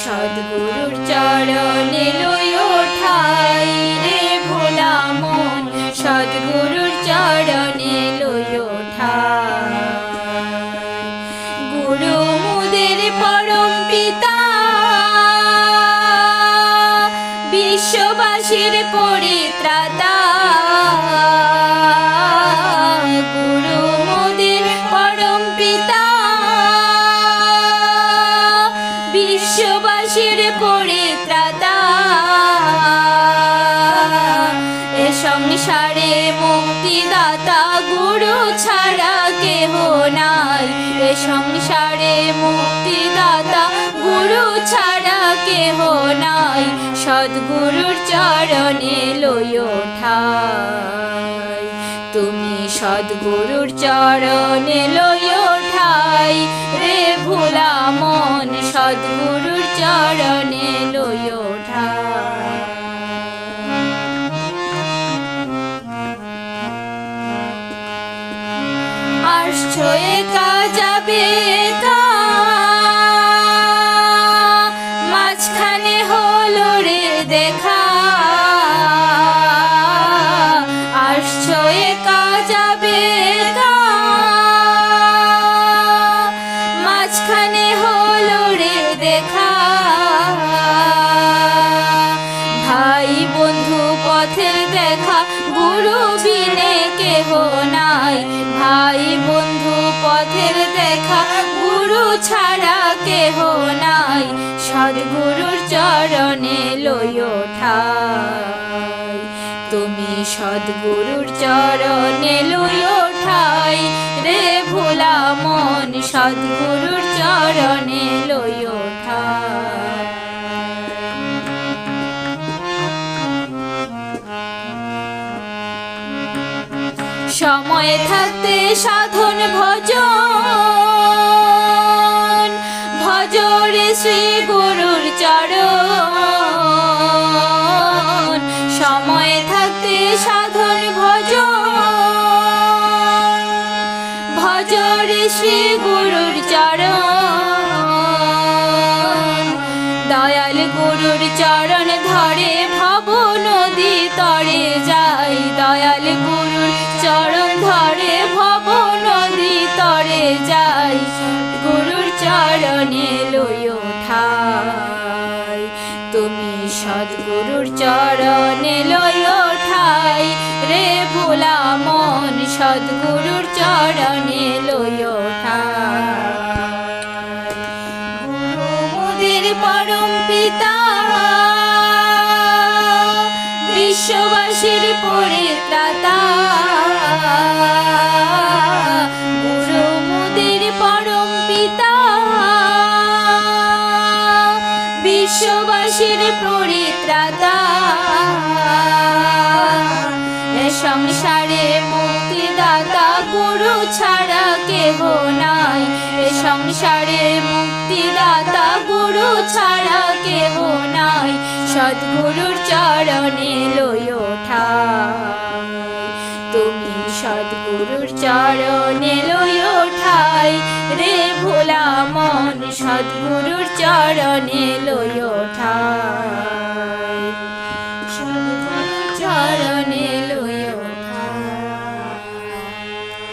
সদ্গুরুর চরণে লইও ঠাই রে ভোলা মন, সদ্গুরুর চরণে লইও ঠাই। গুরু মুদের পরম পিতা, বিশ্ববাসীর পরিত্রাতা, গুরু মুদের পরম পিতা, বিশ্ববাসীর পরিত্রাতা। এ সংসারে মুক্তিদাতা, গুরু ছাড়া কেহ নাই। এ সংসারে মুক্তিদাতা, গুরু ছাড়া কেহ নাই। সদ্গুরুর চরণে লইও ঠাই, তুমি সদ্গুরুর চরণে লইও ঠাই রে ভোলা মন, সদ্গুরুর চরণে লইও ঠাই। আসছো একা যাবে তা, মাঝখানে হলো রে দেখা। আসছো একা যাবে তা, মাঝখানে হলো রে দেখা। ভাই বন্ধু পথের দেখা, গুরু বিনে কেহ নাই। ভাই বন্ধু পথের দেখা, গুরু ছাড়া কেহ নাই। সদ্গুরুর চরণে লইও ঠাই, তুমি সদ্গুরুর চরণে লইও ঠাই রে ভোলা মন, সদ্গুরুর চরণে লইও ঠাই। সময় থাকতে সাধন ভজন, ভজরে শ্রী গুরুর চরণ। সময় থাকতে সাধন ভজন, ভজরে শ্রী গুরুর চরণ। দয়াল গুরুর চরণ ধরে ভব নদী তরে যাই। দয়াল গুরুর চরণ ধরে ভব নদী তরে যাই। গুরুর চরণে লইও ঠাই, তুমি সদ্গুরুর চরণে লইও ঠাই রে ভোলা মন, সদ্গুরুর চরণে লইও ঠাই। গুরু মুদের পরম পিতা, বিশ্ববাসীর পরিত্রাতা। গুরু মুদের পরম পিতা, বিশ্ববাসীর পরিত্রাতা। এ সংসারে মুক্তিদাতা, গুরু ছাড়া কেহ নাই। এ সংসারে মুক্তিদাতা, গুরু ছাড়া কেহ নাই। সদ্গুরুর চরণে লইও ঠাই, তুমি সদ্গুরুর চরণে লইও ঠাই রে ভোলা মন, সদ্গুরুর চরণে লইও ঠাই, সদ্গুরুর চরণে লইও